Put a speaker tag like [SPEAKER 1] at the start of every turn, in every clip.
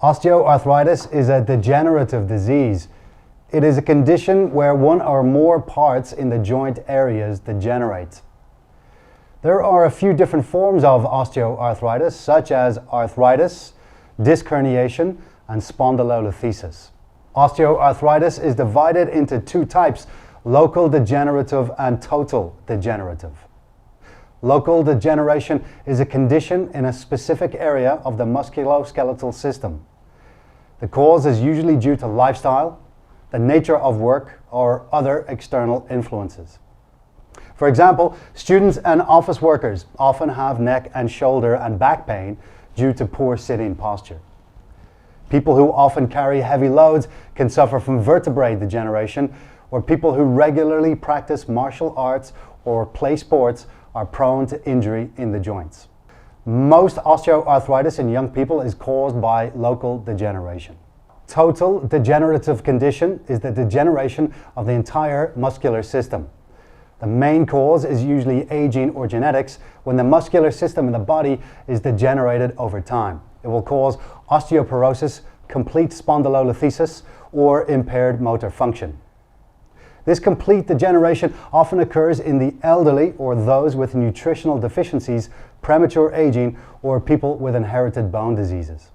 [SPEAKER 1] Osteoarthritis is a degenerative disease. It is a condition where one or more parts in the joint areas degenerate. There are a few different forms of osteoarthritis, such as arthritis, disc herniation, and spondylolisthesis. Osteoarthritis is divided into two types: local degenerative and total degenerative. Local degeneration is a condition in a specific area of the musculoskeletal system. The cause is usually due to lifestyle, the nature of work, or other external influences. For example, students and office workers often have neck and shoulder and back pain due to poor sitting posture. People who often carry heavy loads can suffer from vertebrae degeneration, or people who regularly practice martial arts or play sports are prone to injury in the joints. Most osteoarthritis in young people is caused by local degeneration. Total degenerative condition is the degeneration of the entire muscular system. The main cause is usually aging or genetics. When the muscular system in the body is degenerated over time, it will cause osteoporosis, complete spondylolisthesis, or impaired motor function. This complete degeneration often occurs in the elderly or those with nutritional deficiencies, premature aging, or people with inherited bone diseases.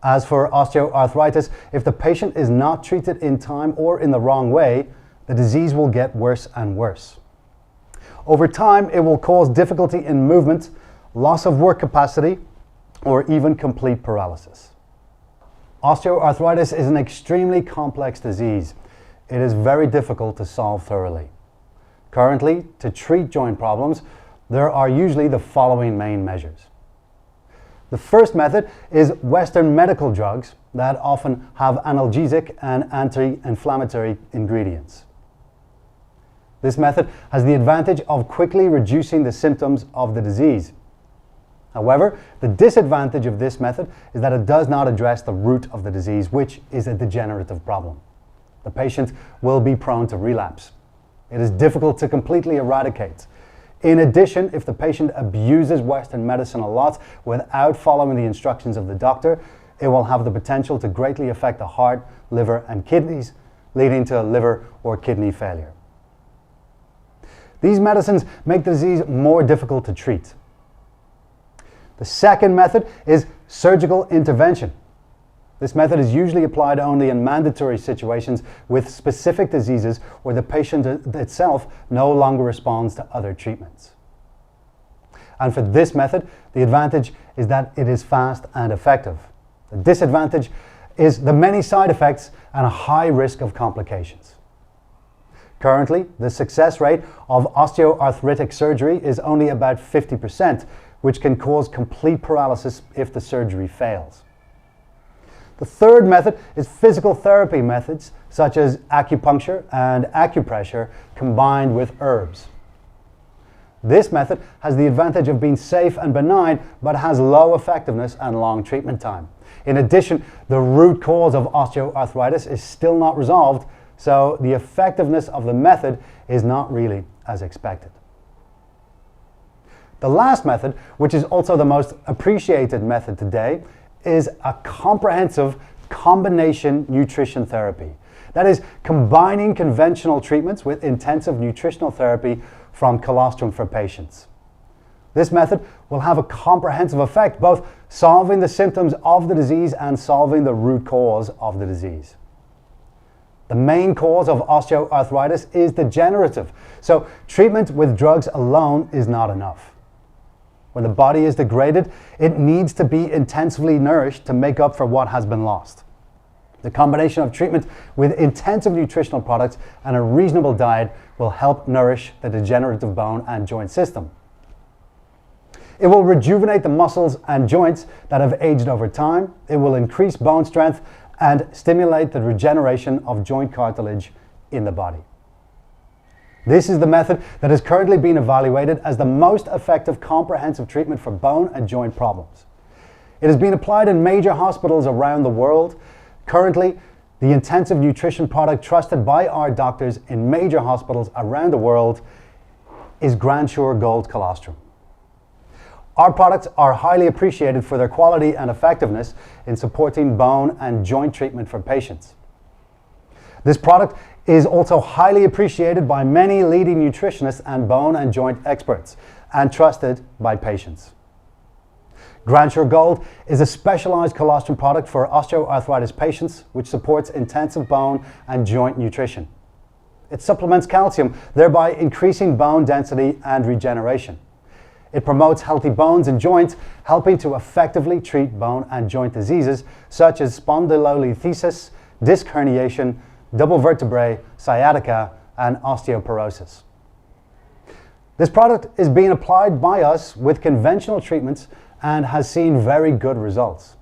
[SPEAKER 1] As for osteoarthritis, if the patient is not treated in time or in the wrong way, the disease will get worse and worse. Over time, it will cause difficulty in movement, loss of work capacity, or even complete paralysis. Osteoarthritis is an extremely complex disease. It is very difficult to solve thoroughly. Currently, to treat joint problems, there are usually the following main measures. The first method is Western medical drugs that often have analgesic and anti-inflammatory ingredients. This method has the advantage of quickly reducing the symptoms of the disease. However, the disadvantage of this method is that it does not address the root of the disease, which is a degenerative problem. The patient will be prone to relapse. It is difficult to completely eradicate. In addition, if the patient abuses Western medicine a lot without following the instructions of the doctor, it will have the potential to greatly affect the heart, liver, and kidneys, leading to liver or kidney failure. These medicines make the disease more difficult to treat. The second method is surgical intervention. This method is usually applied only in mandatory situations with specific diseases where the patient itself no longer responds to other treatments. And for this method, the advantage is that it is fast and effective. The disadvantage is the many side effects and a high risk of complications. Currently, the success rate of osteoarthritic surgery is only about 50%, which can cause complete paralysis if the surgery fails. The third method is physical therapy methods such as acupuncture and acupressure combined with herbs. This method has the advantage of being safe and benign, but has low effectiveness and long treatment time. In addition, the root cause of osteoarthritis is still not resolved, so the effectiveness of the method is not really as expected. The last method, which is also the most appreciated method today, is a comprehensive combination nutrition therapy. That is, combining conventional treatments with intensive nutritional therapy from colostrum for patients. This method will have a comprehensive effect, both solving the symptoms of the disease and solving the root cause of the disease. The main cause of osteoarthritis is degenerative, so treatment with drugs alone is not enough. When the body is degraded, it needs to be intensively nourished to make up for what has been lost. The combination of treatment with intensive nutritional products and a reasonable diet will help nourish the degenerative bone and joint system. It will rejuvenate the muscles and joints that have aged over time. It will increase bone strength and stimulate the regeneration of joint cartilage in the body. This is the method that is currently being evaluated as the most effective comprehensive treatment for bone and joint problems. It has been applied in major hospitals around the world. Currently, the intensive nutrition product trusted by our doctors in major hospitals around the world is GRANDSURE Gold Colostrum. Our products are highly appreciated for their quality and effectiveness in supporting bone and joint treatment for patients. This product is also highly appreciated by many leading nutritionists and bone and joint experts, and trusted by patients. GRANDSURE Gold is a specialized colostrum product for osteoarthritis patients, which supports intensive bone and joint nutrition. It supplements calcium, thereby increasing bone density and regeneration. It promotes healthy bones and joints, helping to effectively treat bone and joint diseases such as spondylolisthesis, disc herniation, double vertebrae, sciatica, and osteoporosis. This product is being applied by us with conventional treatments and has seen very good results.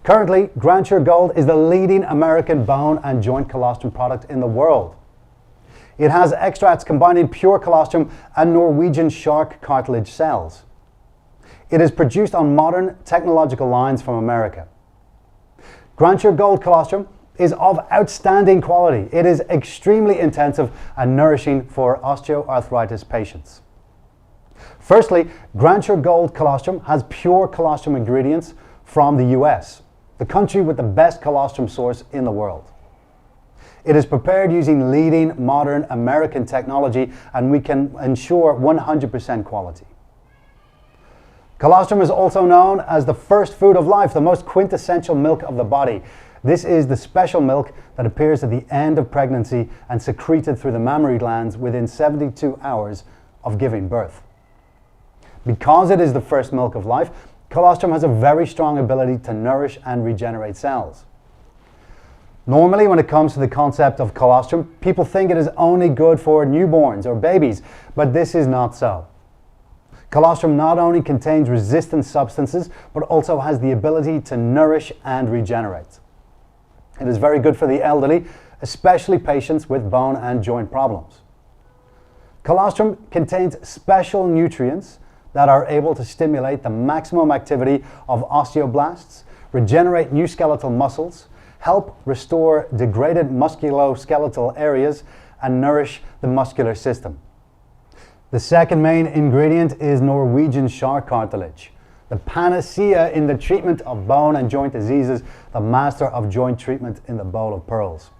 [SPEAKER 1] Currently, GRANDSURE Gold is the leading American bone and joint colostrum product in the world. It has extracts combining pure colostrum and Norwegian shark cartilage cells. It is produced on modern technological lines from America. GRANDSURE Gold Colostrum is of outstanding quality. It is extremely intensive and nourishing for osteoarthritis patients. Firstly, GRANDSURE Gold Colostrum has pure colostrum ingredients from the US, the country with the best colostrum source in the world. It is prepared using leading modern American technology, and we can ensure 100% quality. Colostrum is also known as the first food of life, the most quintessential milk of the body. This is the special milk that appears at the end of pregnancy and secreted through the mammary glands within 72 hours of giving birth. Because it is the first milk of life, colostrum has a very strong ability to nourish and regenerate cells. Normally, when it comes to the concept of colostrum, people think it is only good for newborns or babies, but this is not so. Colostrum not only contains resistant substances, but also has the ability to nourish and regenerate. It is very good for the elderly, especially patients with bone and joint problems. Colostrum contains special nutrients that are able to stimulate the maximum activity of osteoblasts, regenerate new skeletal muscles, help restore degraded musculoskeletal areas, and nourish the muscular system. The second main ingredient is Norwegian shark cartilage, the panacea in the treatment of bone and joint diseases, the master of joint treatment in the bowl of pearls.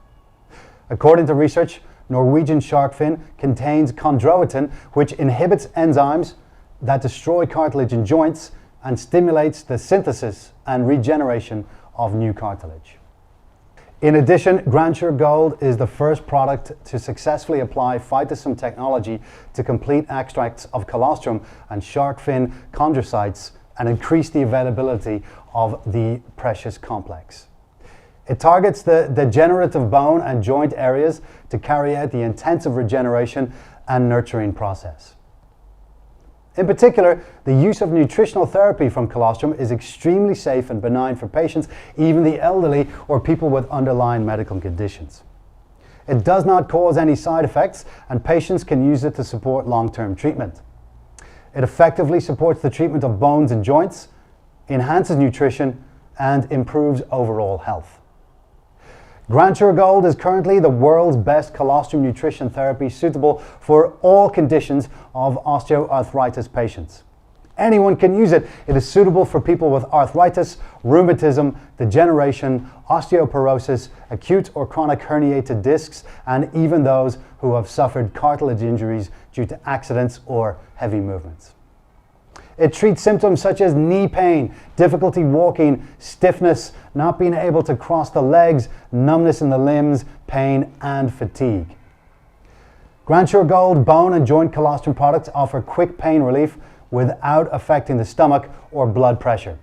[SPEAKER 1] According to research, Norwegian shark fin contains chondroitin, which inhibits enzymes that destroy cartilage in joints and stimulates the synthesis and regeneration of new cartilage. In addition, GRANDSURE Gold is the first product to successfully apply phytosome technology to complete extracts of colostrum and shark fin chondrocytes and increase the availability of the precious complex. It targets the degenerative bone and joint areas to carry out the intensive regeneration and nurturing process. In particular, the use of nutritional therapy from colostrum is extremely safe and benign for patients, even the elderly or people with underlying medical conditions. It does not cause any side effects, and patients can use it to support long-term treatment. It effectively supports the treatment of bones and joints, enhances nutrition, and improves overall health. GRANDSURE Gold is currently the world's best colostrum nutrition therapy, suitable for all conditions of osteoarthritis patients. Anyone can use it. It is suitable for people with arthritis, rheumatism, degeneration, osteoporosis, acute or chronic herniated discs, and even those who have suffered cartilage injuries due to accidents or heavy movements. It treats symptoms such as knee pain, difficulty walking, stiffness, not being able to cross the legs, numbness in the limbs, pain, and fatigue. GRANDSURE Gold bone and joint colostrum products offer quick pain relief without affecting the stomach or blood pressure.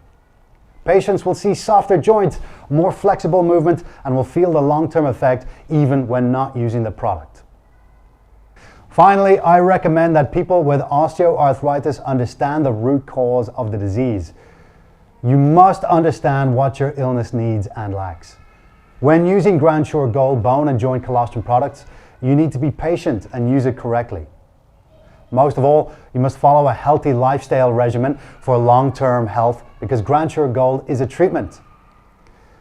[SPEAKER 1] Patients will see softer joints, more flexible movement, and will feel the long-term effect even when not using the product. Finally, I recommend that people with osteoarthritis understand the root cause of the disease. You must understand what your illness needs and lacks. When using GRANDSURE Gold bone and joint colostrum products, you need to be patient and use it correctly. Most of all, you must follow a healthy lifestyle regimen for long-term health, because GRANDSURE Gold is a treatment.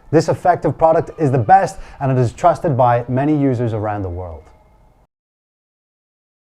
[SPEAKER 1] This effective product is the best, and it is trusted by many users around the world.